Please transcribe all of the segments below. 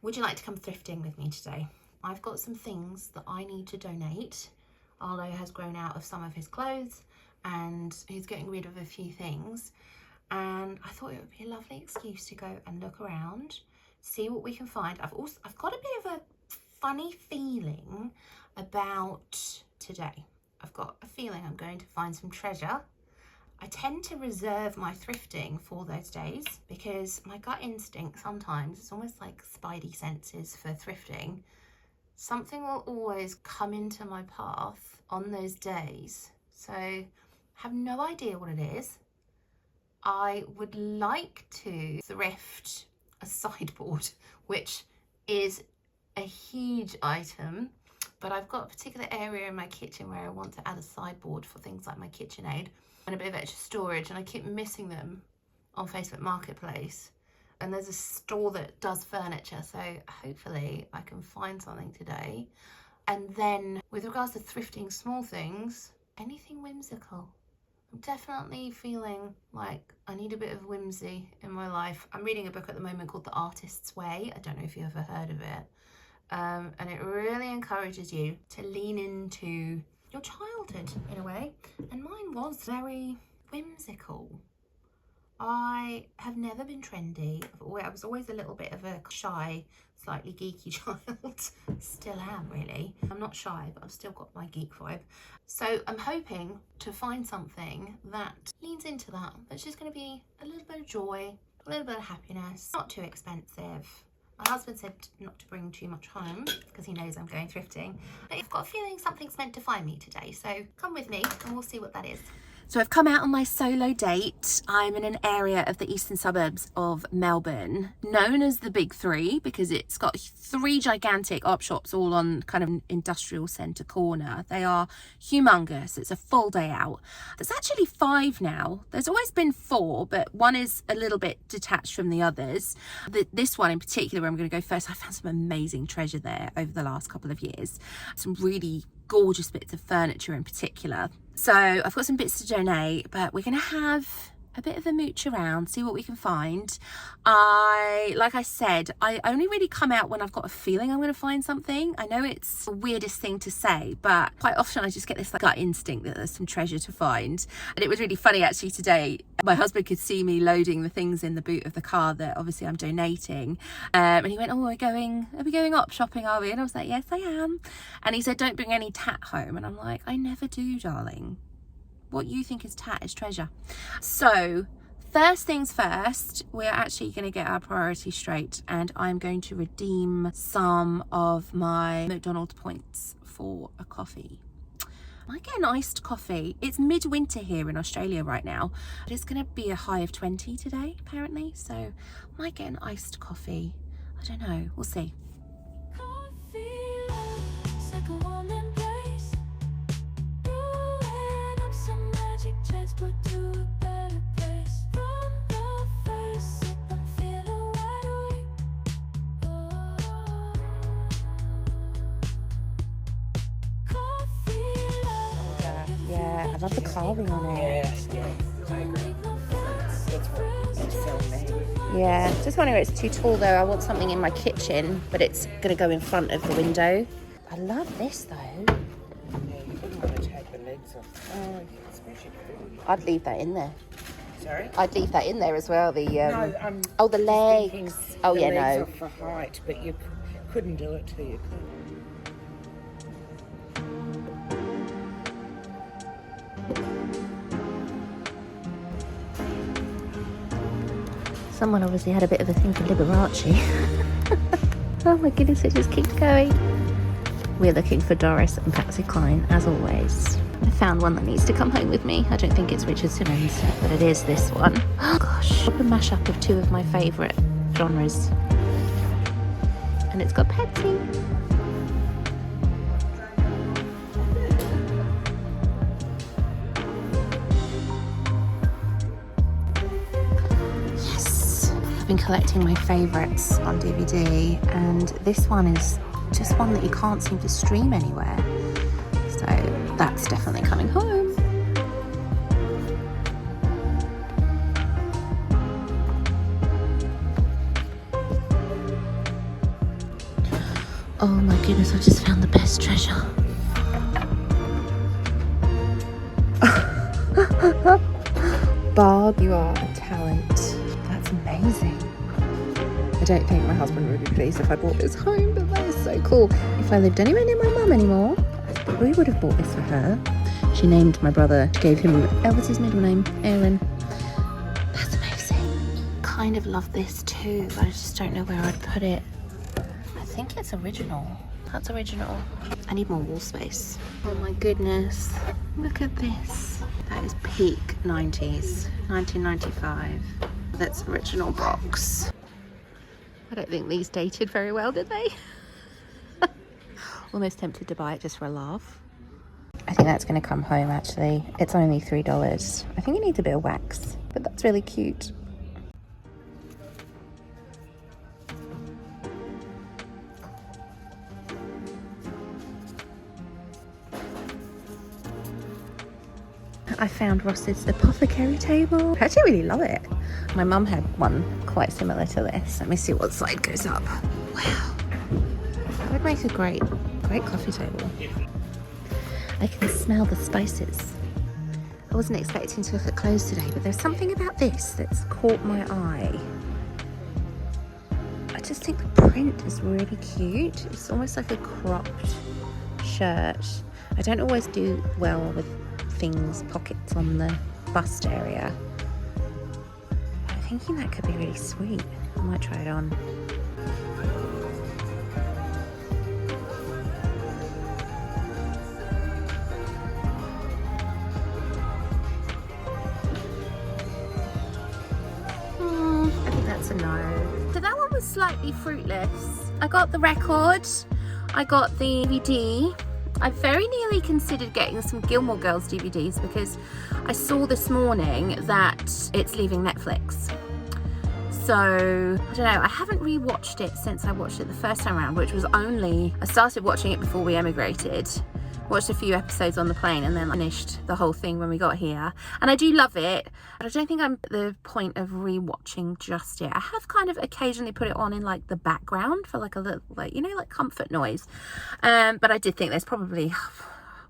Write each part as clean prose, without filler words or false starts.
Would you like to come thrifting with me today? I've got some things that I need to donate. Arlo has grown out of some of his clothes and he's getting rid of a few things. And I thought it would be a lovely excuse to go and look around, see what we can find. I've got a bit of a funny feeling about today. I've got a feeling I'm going to find some treasure. I tend to reserve my thrifting for those days because my gut instinct sometimes, it's almost like spidey senses for thrifting. Something will always come into my path on those days. So I have no idea what it is. I would like to thrift a sideboard, which is a huge item, but I've got a particular area in my kitchen where I want to add a sideboard for things like my KitchenAid and a bit of extra storage, and I keep missing them on Facebook Marketplace. And there's a store that does furniture, so hopefully I can find something today. And then with regards to thrifting small things, anything whimsical. I'm definitely feeling like I need a bit of whimsy in my life. I'm reading a book at the moment called The Artist's Way. I don't know if you've ever heard of it. And it really encourages you to lean into your childhood in a way. And mine was very whimsical. I have never been trendy. I was always a little bit of a shy, slightly geeky child. Still am, really. I'm not shy, but I've still got my geek vibe. So I'm hoping to find something that leans into that. That's just going to be a little bit of joy, a little bit of happiness, not too expensive. My husband said not to bring too much home because he knows I'm going thrifting. But I've got a feeling something's meant to find me today. So come with me and we'll see what that is. So I've come out on my solo date. I'm in an area of the eastern suburbs of Melbourne, known as the Big Three, because it's got 3 gigantic op shops all on kind of industrial centre corner. They are humongous. It's a full day out. There's actually 5 now. There's always been 4, but one is a little bit detached from the others. This one in particular, where I'm going to go first, I found some amazing treasure there over the last couple of years. Some really gorgeous bits of furniture in particular. So I've got some bits to donate, but we're going to have a bit of a mooch around, see what we can find. Like I said, I only really come out when I've got a feeling I'm going to find something. I know it's the weirdest thing to say, but quite often I just get this gut instinct that there's some treasure to find. And it was really funny actually today. My husband could see me loading the things in the boot of the car that obviously I'm donating. And he went, "Oh, are we going op shopping, are we?" And I was like, "Yes, I am." And he said, "Don't bring any tat home." And I'm like, "I never do, darling. What you think is tat is treasure." So first things first, we're actually going to get our priorities straight, and I'm going to redeem some of my McDonald's points for a coffee. I might get an iced coffee. It's midwinter here in Australia right now, but it's going to be a high of 20 today apparently, so I might get an iced coffee. I don't know, we'll see. Yeah, I love the carving on it. Yeah, I agree. That's what it's so made. Yeah, just wondering if it's too tall though. I want something in my kitchen, but it's going to go in front of the window. I love this though. Yeah, you wouldn't want to take the legs off. Oh, especially food. I'd leave that in there. Sorry? I'd leave that in there as well. The No, I'm oh, the just legs. thinking Oh the yeah, legs no. off for height, but you couldn't do it till you could. Someone obviously had a bit of a thing for Liberace. Oh my goodness, it just keeps going. We're looking for Doris and Patsy Cline, as always. I found one that needs to come home with me. I don't think it's Richard Simmons, but it is this one. Oh gosh, a mashup of 2 of my favourite genres. And it's got Patsy. I've been collecting my favourites on DVD, and this one is just one that you can't seem to stream anywhere, so that's definitely coming home. Oh my goodness, I just found the best treasure. Barb, you are a talent. That's amazing. I don't think my husband would be pleased if I bought this home, but that is so cool. If I lived anywhere near my mum anymore, we would have bought this for her. She named my brother, gave him Elvis's middle name, Aaron. That's amazing. Kind of love this too, but I just don't know where I'd put it. I think it's original. That's original. I need more wall space. Oh my goodness. Look at this. That is peak 90s, 1995. That's original box. I don't think these dated very well, did they? Almost tempted to buy it just for a laugh. I think that's going to come home actually. It's only $3. I think it needs a bit of wax, but that's really cute. I found Ross's apothecary table. I actually really love it. My mum had one quite similar to this. Let me see what side goes up. Wow. That would make a great coffee table. I can smell the spices. I wasn't expecting to look at clothes today, but there's something about this that's caught my eye. I just think the print is really cute. It's almost like a cropped shirt. I don't always do well with things, pockets on the bust area. I'm thinking that could be really sweet. I might try it on. I think that's a no. So that one was slightly fruitless. I got the record, I got the DVD. I very nearly considered getting some Gilmore Girls DVDs because I saw this morning that it's leaving Netflix. So, I don't know, I haven't rewatched it since I watched it the first time around, which was I started watching it before we emigrated. Watched a few episodes on the plane and then finished the whole thing when we got here. And I do love it, but I don't think I'm at the point of rewatching just yet. I have kind of occasionally put it on in like the background for like a little, like, you know, like comfort noise. But I did think there's probably,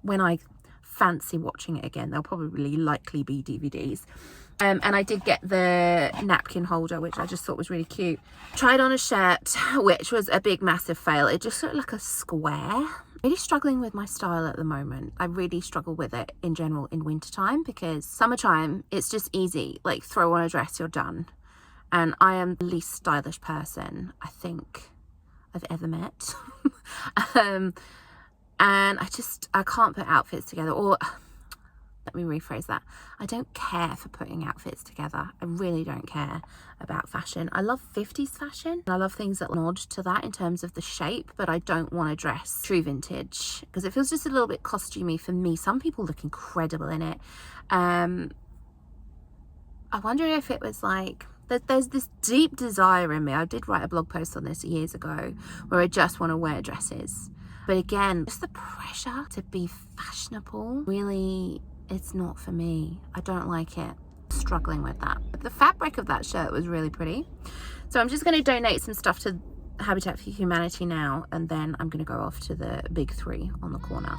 when I fancy watching it again, there'll probably likely be DVDs. And I did get the napkin holder, which I just thought was really cute. Tried on a shirt, which was a big, massive fail. It just looked like a square. Really struggling with my style at the moment. I really struggle with it in general in wintertime because summertime, it's just easy. Like throw on a dress, you're done. And I am the least stylish person I think I've ever met. And I can't put outfits together, or let me rephrase that. I don't care for putting outfits together. I really don't care about fashion. I love 50s fashion. I love things that nod to that in terms of the shape, but I don't want to dress true vintage because it feels just a little bit costumey for me. Some people look incredible in it. I wonder if it was like, there's this deep desire in me. I did write a blog post on this years ago where I just want to wear dresses. But again, just the pressure to be fashionable, really, it's not for me. I don't like it. Struggling with that. But the fabric of that shirt was really pretty. So I'm just going to donate some stuff to Habitat for Humanity now, and then I'm going to go off to the big three on the corner.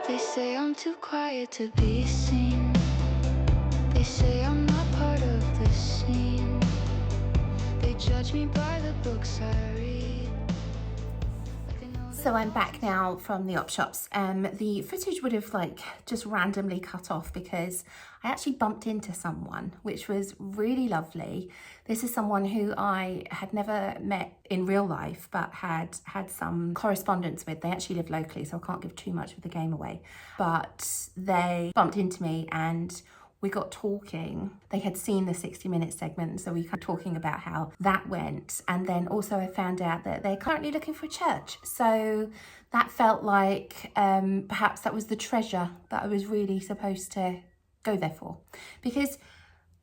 They say I'm too quiet to be seen. They say I'm not part of the scene. They judge me by the books I read. So I'm back now from the op shops. The footage would have like just randomly cut off because I actually bumped into someone, which was really lovely. This is someone who I had never met in real life, but had some correspondence with. They actually live locally, so I can't give too much of the game away. But they bumped into me and we got talking. They had seen the 60-minute segment, so we got talking about how that went. And then also I found out that they're currently looking for a church. So that felt like perhaps that was the treasure that I was really supposed to go there for. Because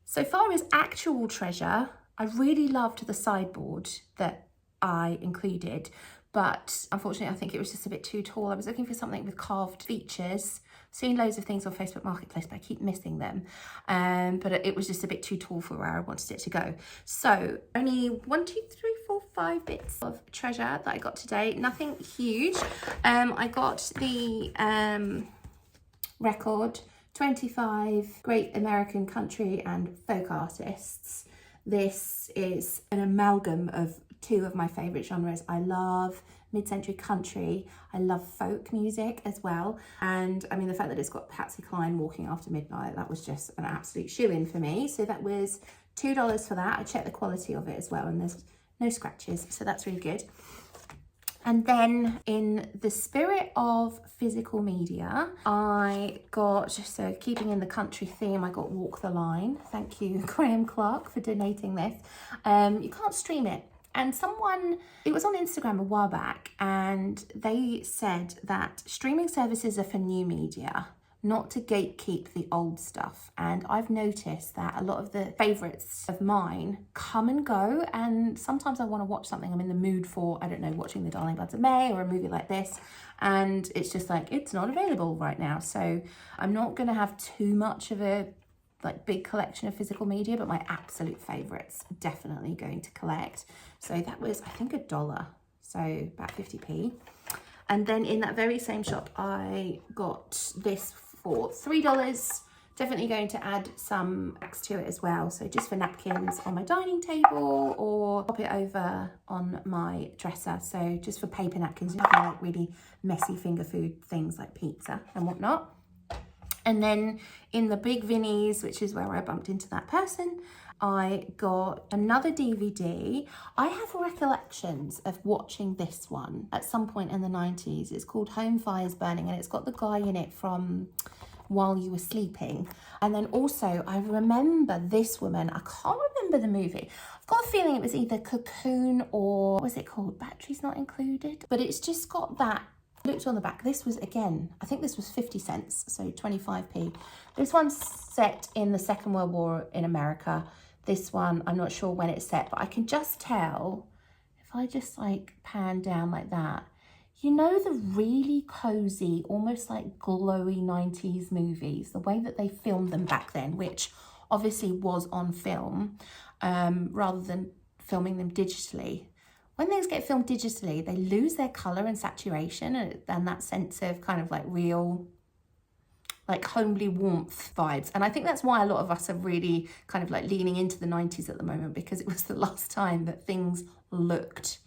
so far as actual treasure, I really loved the sideboard that I included. But unfortunately, I think it was just a bit too tall. I was looking for something with carved features. Seen loads of things on Facebook Marketplace, but I keep missing them. But it was just a bit too tall for where I wanted it to go. So only 1, 2, 3, 4, 5 bits of treasure that I got today. Nothing huge. I got the record 25 Great American Country and Folk Artists. This is an amalgam of 2 of my favourite genres. I love mid-century country. I love folk music as well. And I mean, the fact that it's got Patsy Cline, Walking After Midnight, that was just an absolute shoe-in for me. So that was $2 for that. I checked the quality of it as well, and there's no scratches, so that's really good. And then in the spirit of physical media, I got, so keeping in the country theme, I got Walk the Line. Thank you, Graham Clark, for donating this. You can't stream it. And it was on Instagram a while back, and they said that streaming services are for new media, not to gatekeep the old stuff. And I've noticed that a lot of the favourites of mine come and go, and sometimes I want to watch something I'm in the mood for, I don't know, watching The Darling Buds of May or a movie like this, and it's just like, it's not available right now. So I'm not going to have too much of a big collection of physical media, but my absolute favourites definitely going to collect. So that was, I think, $1, so about 50p. And then in that very same shop, I got this for $3. Definitely going to add some X to it as well. So just for napkins on my dining table, or pop it over on my dresser. So just for paper napkins, like really messy finger food things like pizza and whatnot. And then in the big Vinnies, which is where I bumped into that person, I got another DVD. I have recollections of watching this one at some point in the 90s. It's called Home Fires Burning, and it's got the guy in it from While You Were Sleeping. And then also I remember this woman, I can't remember the movie. I've got a feeling it was either Cocoon or, what was it called? Batteries Not Included. But it's just got that. Looked on the back. This was, again, I think this was 50 cents, so 25p. This one's set in the Second World War in America. This one, I'm not sure when it's set, but I can just tell, if I just like pan down like that, you know, the really cozy, almost like glowy 90s movies, the way that they filmed them back then, which obviously was on film, rather than filming them digitally. When things get filmed digitally, they lose their colour and saturation and that sense of kind of like real, like homely warmth vibes. And I think that's why a lot of us are really kind of like leaning into the 90s at the moment, because it was the last time that things looked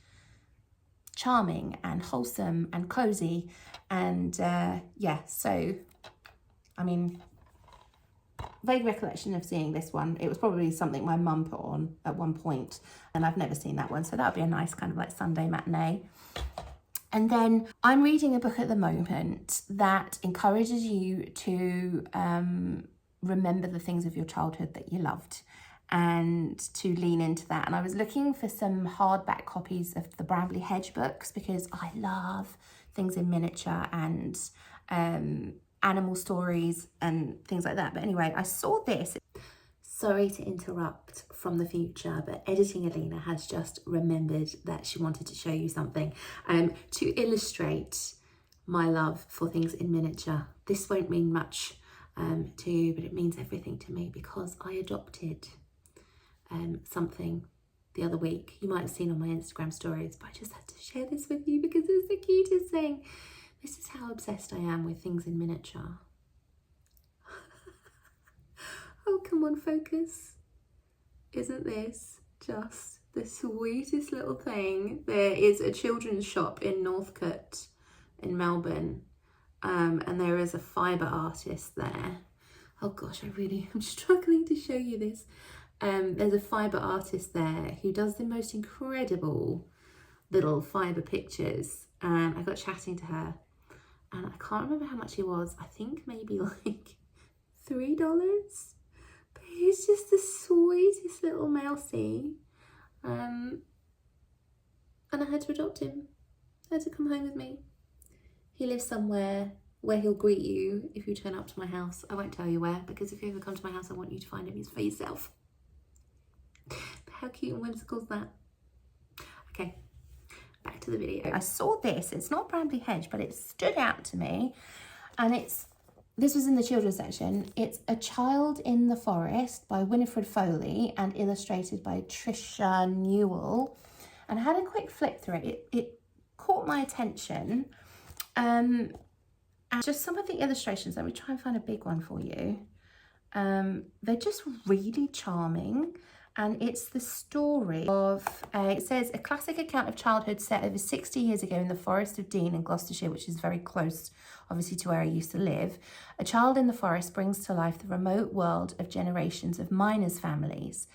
charming and wholesome and cozy. And yeah, so, I mean, vague recollection of seeing this one. It was probably something my mum put on at one point, and I've never seen that one, so that would be a nice kind of like Sunday matinee. And then I'm reading a book at the moment that encourages you to remember the things of your childhood that you loved, and to lean into that. And I was looking for some hardback copies of the Bramley Hedge books, because I love things in miniature and animal stories and things like that. But anyway, I saw this. Sorry to interrupt from the future, but Editing Alina has just remembered that she wanted to show you something to illustrate my love for things in miniature. This won't mean much to you, but it means everything to me, because I adopted something the other week. You might have seen on my Instagram stories, but I just had to share this with you because it's the cutest thing. This is how obsessed I am with things in miniature. Oh, come on, focus. Isn't this just the sweetest little thing. There is a children's shop in Northcote in Melbourne, and there is a fibre artist there. Oh gosh, I'm struggling to show you this. There's a fibre artist there who does the most incredible little fibre pictures. I got chatting to her, and I can't remember how much he was. I think maybe like $3. But he's just the sweetest little mousey. And I had to adopt him. I had to come home with me. He lives somewhere where he'll greet you if you turn up to my house. I won't tell you where, because if you ever come to my house, I want you to find him for yourself. How cute and whimsical is that? Okay, back to the video. I saw this. It's not Bramley Hedge, but it stood out to me. And this was in the children's section. It's A Child in the Forest by Winifred Foley and illustrated by Trisha Newell. And I had a quick flip through it. It caught my attention. And just some of the illustrations, let me try and find a big one for you. They're just really charming. And it's the story of, it says, a classic account of childhood set over 60 years ago in the Forest of Dean in Gloucestershire, which is very close, obviously, to where I used to live. A child in the forest brings to life the remote world of generations of miners' families.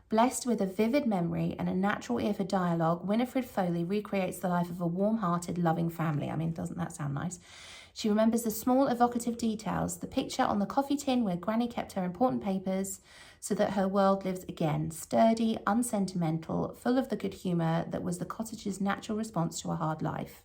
Blessed with a vivid memory and a natural ear for dialogue, Winifred Foley recreates the life of a warm-hearted, loving family. I mean, doesn't that sound nice? She remembers the small, evocative details, the picture on the coffee tin where Granny kept her important papers, so that her world lives again, sturdy, unsentimental, full of the good humour that was the cottager's natural response to a hard life.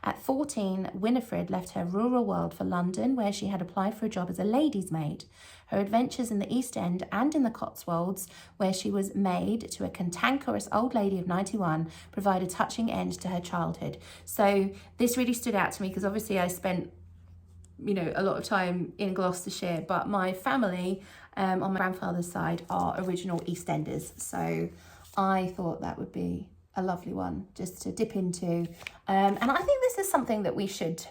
At 14, Winifred left her rural world for London, where she had applied for a job as a lady's maid. Her adventures in the East End and in the Cotswolds, where she was maid to a cantankerous old lady of 91, provide a touching end to her childhood. So this really stood out to me because obviously I spent, a lot of time in Gloucestershire, but my family on my grandfather's side are original East Enders. So I thought that would be a lovely one just to dip into. And I think this is something that we should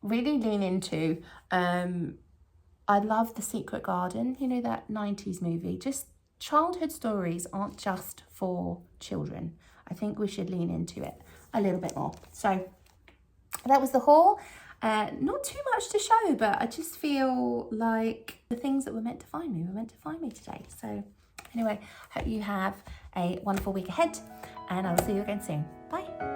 really lean into. I love The Secret Garden, that 90s movie. Just childhood stories aren't just for children. I think we should lean into it a little bit more. So that was the haul. Not too much to show, but I just feel like the things that were meant to find me today. So anyway, hope you have a wonderful week ahead, and I will see you again soon. Bye.